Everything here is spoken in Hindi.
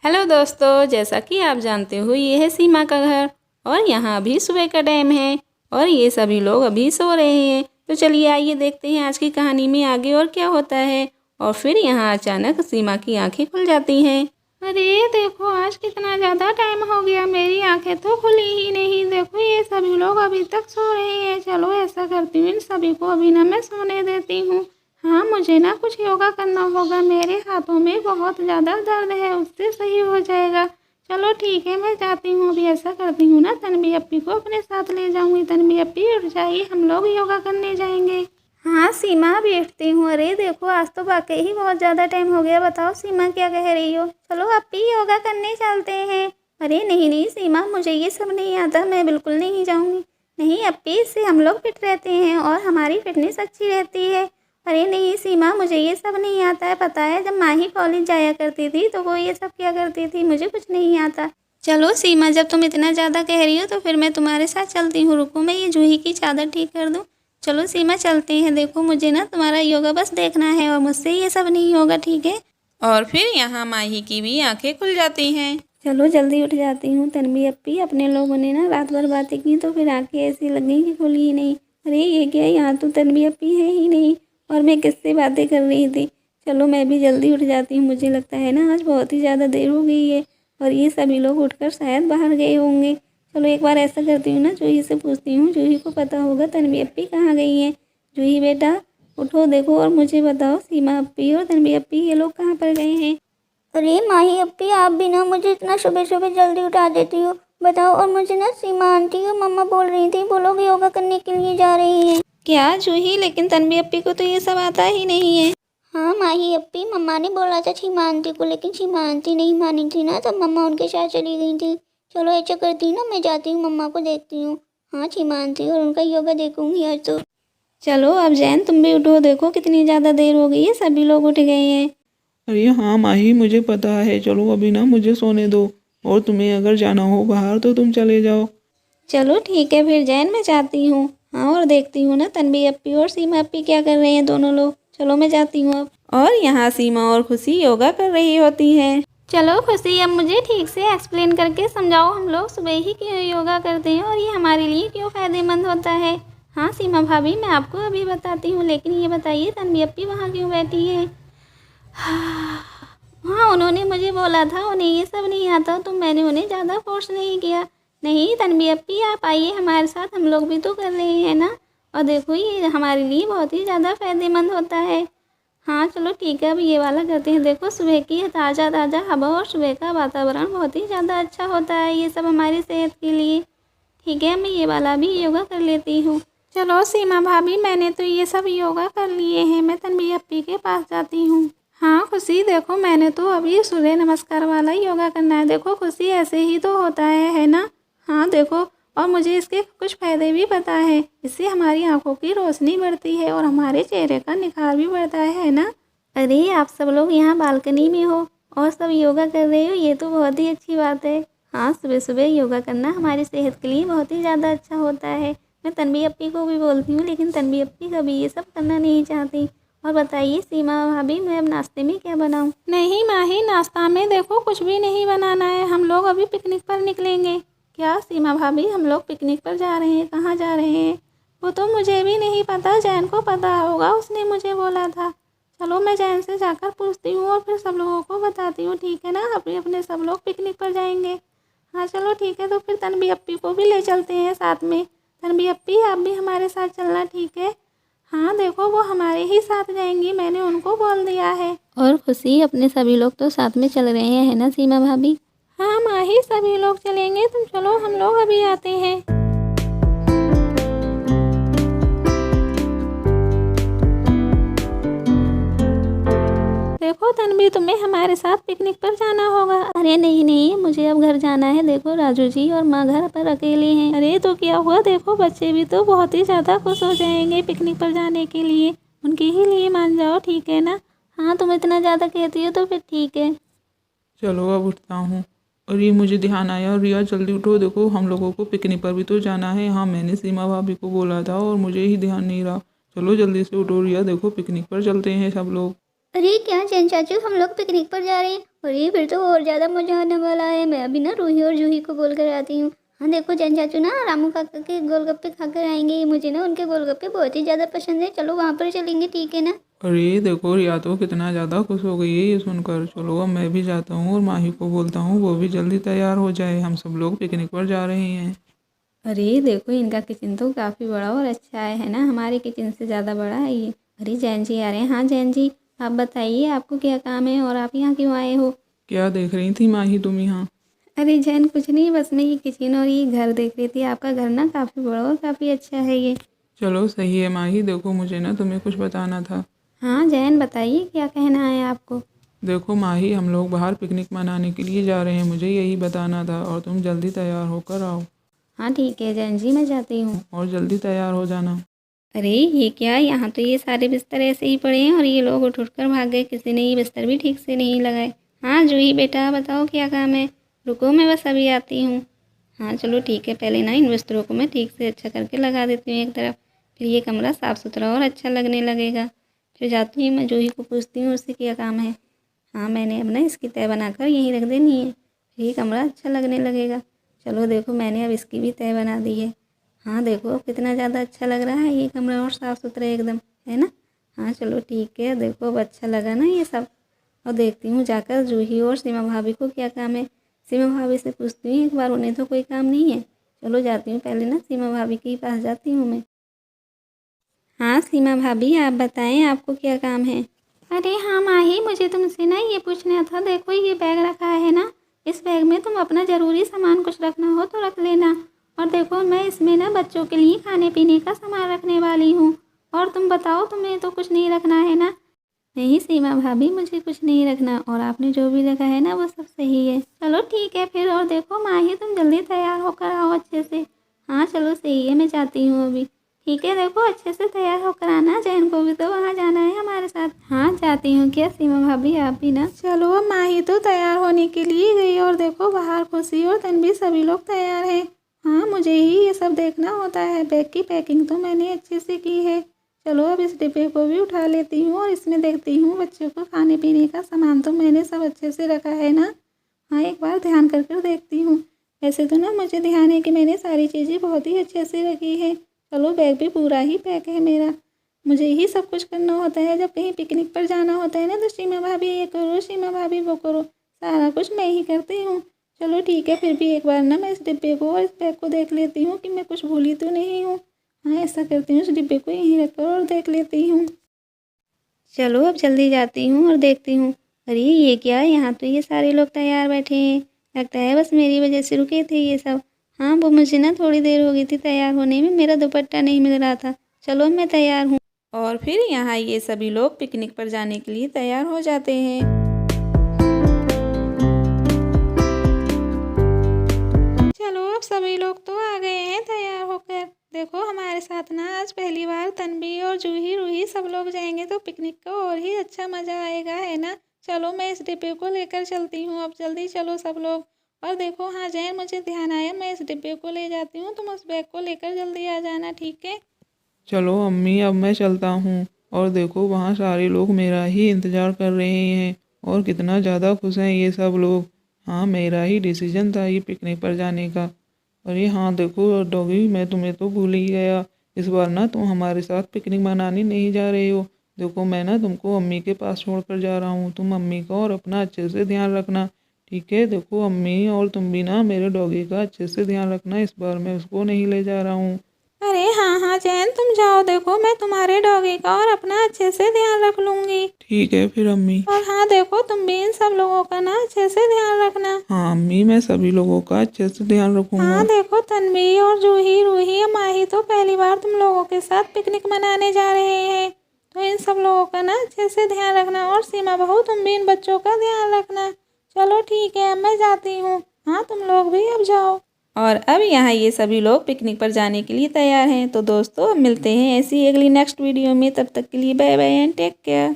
हेलो दोस्तों, जैसा कि आप जानते हो ये है सीमा का घर और यहाँ अभी सुबह का टाइम है और ये सभी लोग अभी सो रहे हैं। तो चलिए आइए देखते हैं आज की कहानी में आगे और क्या होता है। और फिर यहाँ अचानक सीमा की आंखें खुल जाती हैं। अरे देखो, आज कितना ज़्यादा टाइम हो गया, मेरी आंखें तो खुली ही नहीं। देखो ये सभी लोग अभी तक सो रहे हैं। चलो ऐसा करती हूँ, इन सभी को अभी ना मैं सोने देती हूँ। हाँ, मुझे ना कुछ योगा करना होगा, मेरे हाथों में बहुत ज़्यादा दर्द है, उससे सही हो जाएगा। चलो ठीक है, मैं जाती हूँ। अभी ऐसा करती हूँ ना, तन्वी अप्पी को अपने साथ ले जाऊँगी। तन्वी अप्पी उठ जाइए, हम लोग योगा करने जाएंगे। हाँ सीमा, बैठती हूँ। अरे देखो, आज तो वाकई ही बहुत ज़्यादा टाइम हो गया। बताओ सीमा, क्या कह रही हो? चलो अप्पी योगा करने चलते हैं। अरे नहीं नहीं सीमा, मुझे ये सब नहीं आता, मैं बिल्कुल नहीं जाऊँगी। नहीं अप्पी, इससे हम लोग फिट रहते हैं और हमारी फिटनेस अच्छी रहती है। अरे नहीं सीमा, मुझे ये सब नहीं आता है। पता है, जब माही कॉलेज जाया करती थी तो वो ये सब क्या करती थी, मुझे कुछ नहीं आता। चलो सीमा, जब तुम इतना ज़्यादा कह रही हो तो फिर मैं तुम्हारे साथ चलती हूँ। रुको, मैं ये जूही की चादर ठीक कर दूँ। चलो सीमा चलते हैं। देखो मुझे ना तुम्हारा योगा बस देखना है और मुझसे ये सब नहीं होगा, ठीक है? और फिर यहाँ माही की भी आंखें खुल जाती हैं। चलो जल्दी उठ जाती हूँ। तन्वी अप्पी, अपने लोगों ने ना रात भर बातें की तो फिर आंखें ऐसी लगी कि खुली ही नहीं। अरे ये क्या, यहाँ तो तन्वी अप्पी है ही नहीं और मैं किससे बातें कर रही थी। चलो मैं भी जल्दी उठ जाती हूँ। मुझे लगता है ना आज बहुत ही ज़्यादा देर हो गई है और ये सभी लोग उठकर शायद बाहर गए होंगे। चलो एक बार ऐसा करती हूँ ना, जूही से पूछती हूँ। जूही को पता होगा तन्वी अप्पी कहाँ गई हैं। जूही बेटा उठो, देखो और मुझे बताओ, सीमा अप्पी और तन्वी अप्पी ये लोग कहाँ पर गए हैं? अरे माही अप्पी, आप भी ना मुझे इतना सुबह सुबह जल्दी उठा देती हो। बताओ, और मुझे ना सीमा आंटी और मम्मा बोल रही थी वो लोग योगा करने के लिए जा रही हैं। क्या जूही, लेकिन तन्वी अप्पी को तो ये सब आता ही नहीं है। हाँ माही अप्पी, मम्मा ने बोला था सीमा आंटी को, लेकिन सीमा आंटी नहीं मानी थी ना, तब मम्मा उनके साथ चली गई थी। चलो ऐसा करती हूँ ना, मैं जाती हूँ, मम्मा को देखती हूँ। हाँ सीमा आंटी और उनका योगा देखूंगी आज तो। चलो अब जैन तुम भी उठो, देखो कितनी ज़्यादा देर हो गई है, सभी लोग उठ गए हैं। अरे हाँ माही, मुझे पता है। चलो अभी ना मुझे सोने दो और तुम्हें अगर जाना हो बाहर तो तुम चले जाओ। चलो ठीक है फिर जैन, मैं जाती हूँ। हाँ, और देखती हूँ ना तन्वी अप्पी और सीमा अप्पी क्या कर रहे हैं दोनों लोग। चलो मैं जाती हूँ अब। और यहाँ सीमा और खुशी योगा कर रही होती हैं। चलो खुशी, अब मुझे ठीक से एक्सप्लेन करके समझाओ, हम लोग सुबह ही क्यों योगा करते हैं और ये हमारे लिए क्यों फ़ायदेमंद होता है। हाँ सीमा भाभी, मैं आपको अभी बताती हूँ, लेकिन ये बताइए तन्वी अप्पी वहाँ क्यों बैठी है? हाँ, उन्होंने मुझे बोला था उन्हें ये सब नहीं आता, तो मैंने उन्हें ज़्यादा फोर्स नहीं किया। नहीं तन्वी अप्पी, आप आइए हमारे साथ, हम लोग भी तो कर रहे हैं ना। और देखो ये हमारे लिए बहुत ही ज़्यादा फ़ायदेमंद होता है। हाँ चलो ठीक है, अब ये वाला करते हैं। देखो सुबह की ताज़ा ताज़ा हवा और सुबह का वातावरण बहुत ही ज़्यादा अच्छा होता है, ये सब हमारी सेहत के लिए। ठीक है, मैं ये वाला भी योगा कर लेती हूँ। चलो सीमा भाभी, मैंने तो ये सब योगा कर लिए हैं, मैं तन्वी अप्पी के पास जाती हूँ। हाँ खुशी, देखो मैंने तो अभी सूर्य नमस्कार वाला योगा करना है। देखो खुशी, ऐसे ही तो होता है ना? हाँ देखो, और मुझे इसके कुछ फ़ायदे भी पता है। इससे हमारी आंखों की रोशनी बढ़ती है और हमारे चेहरे का निखार भी बढ़ता है ना? अरे आप सब लोग यहाँ बालकनी में हो और सब योगा कर रहे हो, ये तो बहुत ही अच्छी बात है। हाँ, सुबह सुबह योगा करना हमारी सेहत के लिए बहुत ही ज़्यादा अच्छा होता है। मैं तन्वी अप्पी को भी बोलती हूँ, लेकिन तन्वी अप्पी कभी ये सब करना नहीं चाहती। और बताइए सीमा भाभी, मैं अब नाश्ते में क्या बनाऊँ? नहीं माही, नाश्ता में देखो कुछ भी नहीं बनाना है, हम लोग अभी पिकनिक पर निकलेंगे। क्या सीमा भाभी, हम लोग पिकनिक पर जा रहे हैं? कहाँ जा रहे हैं वो तो मुझे भी नहीं पता, जैन को पता होगा, उसने मुझे बोला था। चलो मैं जैन से जाकर पूछती हूँ और फिर सब लोगों को बताती हूँ, ठीक है ना? अपने अपने सब लोग पिकनिक पर जाएंगे। हाँ चलो ठीक है, तो फिर तन्वी अप्पी को भी ले चलते हैं साथ में। तन्वी अप्पी, आप भी हमारे साथ चलना, ठीक है? हाँ देखो, वो हमारे ही साथ जाएंगी, मैंने उनको बोल दिया है। और खुशी, अपने सभी लोग तो साथ में चल रहे हैं, है ना सीमा भाभी? हाँ माही, सभी लोग चलेंगे, तुम चलो, हम लोग अभी आते हैं। देखो तन्वी, तुम्हें हमारे साथ पिकनिक पर जाना होगा। अरे नहीं नहीं, मुझे अब घर जाना है। देखो राजू जी और माँ घर पर अकेले हैं। अरे तो क्या हुआ, देखो बच्चे भी तो बहुत ही ज़्यादा खुश हो जाएंगे पिकनिक पर जाने के लिए, उनके ही लिए मान जाओ, ठीक है ना? हाँ, तुम इतना ज़्यादा कहती हो तो फिर ठीक है। चलो अब उठता हूँ। और ये मुझे ध्यान आया, रिया जल्दी उठो, देखो हम लोगों को पिकनिक पर भी तो जाना है। हाँ, मैंने सीमा भाभी को बोला था और मुझे ही ध्यान नहीं रहा। चलो जल्दी से उठो रिया, देखो पिकनिक पर चलते हैं सब लोग। अरे क्या जैन चाचू, हम लोग पिकनिक पर जा रहे हैं। अरे फिर तो और ज़्यादा मज़ा आने वाला है। मैं अभी ना रूही और जूही को बोल कर आती हूँ। हाँ देखो जैन चाचू ना रामू काका के गोलगप्पे खा कर आएंगे। मुझे ना उनके गोलगप्पे बहुत ही ज़्यादा पसंद है। चलो वहाँ पर चलेंगे, ठीक है ना। अरे देखो रिया तो कितना ज़्यादा खुश हो गई है ये सुनकर। चलो अब मैं भी जाता हूँ और माही को बोलता हूँ वो भी जल्दी तैयार हो जाए, हम सब लोग पिकनिक पर जा रहे हैं। अरे देखो इनका किचन तो काफ़ी बड़ा और अच्छा है ना, हमारे किचन से ज़्यादा बड़ा है ये। अरे जैन जी आ रहे हैं। हाँ जैन जी, आप बताइए आपको क्या काम है और आप यहाँ क्यों आए हो? क्या देख रही थी माही तुम यहाँ? अरे जैन कुछ नहीं, बस मैं ये किचन और ये घर देख रही थी। आपका घर ना काफ़ी बड़ा और काफ़ी अच्छा है ये। चलो सही है माही, देखो मुझे ना तुम्हें कुछ बताना था। हाँ जैन बताइए क्या कहना है आपको? देखो माही, हम लोग बाहर पिकनिक मनाने के लिए जा रहे हैं, मुझे यही बताना था और तुम जल्दी तैयार होकर आओ। हाँ ठीक है जैन जी, मैं जाती हूँ। और जल्दी तैयार हो जाना। अरे ये क्या, यहाँ तो ये सारे बिस्तर ऐसे ही पड़े हैं और ये लोग उठ कर भाग गए। किसी ने ये बिस्तर भी ठीक से नहीं लगाए। हाँ जूही बेटा बताओ क्या काम है? रुको मैं बस अभी आती हूँ। हाँ चलो ठीक है, पहले ना इन बिस्तरों को मैं ठीक से अच्छा करके लगा देती हूँ एक तरफ, फिर ये कमरा साफ़ सुथरा और अच्छा लगने लगेगा। फिर जाती हूँ मैं जूही को पूछती हूँ उससे क्या काम है। हाँ मैंने अब ना इसकी तय बनाकर यहीं रख देनी है, फिर ये कमरा अच्छा लगने लगेगा। चलो देखो मैंने अब इसकी भी तय बना दी है। हाँ देखो अब कितना ज़्यादा अच्छा लग रहा है ये कमरा और साफ़ सुथरा एकदम, है ना। हाँ चलो ठीक है, देखो अब अच्छा लगा ना ये सब। और देखती हूँ जाकर जूही और सीमा भाभी को क्या काम है। सीमा भाभी से पूछती हूँ एक बार, उन्हें तो कोई काम नहीं है। चलो जाती हूँ पहले ना सीमा भाभी के ही पास जाती हूँ मैं। हाँ सीमा भाभी आप बताएं आपको क्या काम है? अरे हाँ माही, मुझे तुमसे ना ये पूछना था। देखो ये बैग रखा है ना, इस बैग में तुम अपना ज़रूरी सामान कुछ रखना हो तो रख लेना। और देखो मैं इसमें ना बच्चों के लिए खाने पीने का सामान रखने वाली हूँ। और तुम बताओ, तुम्हें तो कुछ नहीं रखना है ना? नहीं सीमा भाभी, मुझे कुछ नहीं रखना और आपने जो भी रखा है ना वो सब सही है। चलो ठीक है फिर। और देखो माही तुम जल्दी तैयार होकर आओ अच्छे से। हाँ चलो सही है, मैं जाती हूँ अभी। ठीक है देखो अच्छे से तैयार होकर आना, जैन को भी तो वहाँ जाना है हमारे साथ। हाँ जाती हूँ। क्या सीमा भाभी आप भी ना? चलो अब माही तो तैयार होने के लिए गई और देखो बाहर खुशी और तन्वी सभी लोग तैयार हैं। हाँ मुझे ही ये सब देखना होता है। बैग की पैकिंग तो मैंने अच्छे से की है। चलो अब इस डिब्बे को भी उठा लेती हूँ और इसमें देखती हूँ बच्चों को खाने पीने का सामान तो मैंने सब अच्छे से रखा है ना। हाँ एक बार ध्यान कर कर देखती हूँ। वैसे तो ना मुझे ध्यान है कि मैंने सारी चीज़ें बहुत ही अच्छे से रखी है। चलो बैग भी पूरा ही पैक है मेरा। मुझे ही सब कुछ करना होता है। जब कहीं पिकनिक पर जाना होता है ना तो सीमा भाभी ये करो, सीमा भाभी वो करो, सारा कुछ मैं ही करती हूँ। चलो ठीक है, फिर भी एक बार ना मैं इस डिब्बे को और इस बैग को देख लेती हूँ कि मैं कुछ भूली तो नहीं हूँ। हाँ ऐसा करती हूँ, इस डिब्बे को यहीं रखकर और देख लेती हूँ। चलो अब जल्दी जाती हूँ और देखती हूँ। अरे ये क्या है, यहाँ तो ये सारे लोग तैयार बैठे हैं। लगता है बस मेरी वजह से रुके थे ये सब। हाँ वो मुझे ना थोड़ी देर हो गई थी तैयार होने में, मेरा दुपट्टा नहीं मिल रहा था। चलो मैं तैयार हूँ। और फिर यहाँ ये सभी लोग पिकनिक पर जाने के लिए तैयार हो जाते हैं। चलो अब सभी लोग तो आ गए हैं तैयार होकर। देखो हमारे साथ ना आज पहली बार तन्वी और जूही रूही सब लोग जाएंगे तो पिकनिक का और ही अच्छा मज़ा आएगा, है ना। चलो मैं इस डिब्बे को लेकर चलती हूँ, अब जल्दी चलो सब लोग। और देखो हाँ जैन, मुझे ध्यान आया, मैं इस डिब्बे को ले जाती हूँ, तुम उस बैग को लेकर जल्दी आ जाना, ठीक है। चलो अम्मी अब मैं चलता हूँ। और देखो वहाँ सारे लोग मेरा ही इंतज़ार कर रहे हैं और कितना ज़्यादा खुश हैं ये सब लोग। हाँ मेरा ही डिसीजन था ये पिकनिक पर जाने का। अरे हाँ देखो डॉगी, मैं तुम्हें तो भूल ही गया। इस बार ना तुम हमारे साथ पिकनिक मनाने नहीं जा रहे हो। देखो मैं ना तुमको अम्मी के पास छोड़कर जा रहा हूँ, तुम अम्मी का और अपना अच्छे से ध्यान रखना, ठीक है। देखो अम्मी और तुम भी ना मेरे डॉगी का अच्छे से ध्यान रखना, इस बार मैं उसको नहीं ले जा रहा हूँ। अरे हाँ हाँ जैन तुम जाओ, देखो मैं तुम्हारे डॉगी का और अपना अच्छे से ध्यान रख लूँगी। ठीक है फिर अम्मी। और हाँ देखो तुम भी इन सब लोगों का ना अच्छे से ध्यान रखना। हाँ अम्मी, मैं सभी लोगों का अच्छे से ध्यान रखूँगा। हाँ देखो तन्वी और जूही रूही और माही तो पहली बार तुम लोगों के साथ पिकनिक मनाने जा रहे हैं, तो इन सब लोगों का ना अच्छे से ध्यान रखना। और सीमा बहू तुम भी इन बच्चों का ध्यान रखना। चलो ठीक है अब मैं जाती हूँ। हाँ तुम लोग भी अब जाओ। और अब यहाँ ये सभी लोग पिकनिक पर जाने के लिए तैयार हैं। तो दोस्तों अब मिलते हैं ऐसी अगली नेक्स्ट वीडियो में, तब तक के लिए bye bye and take care.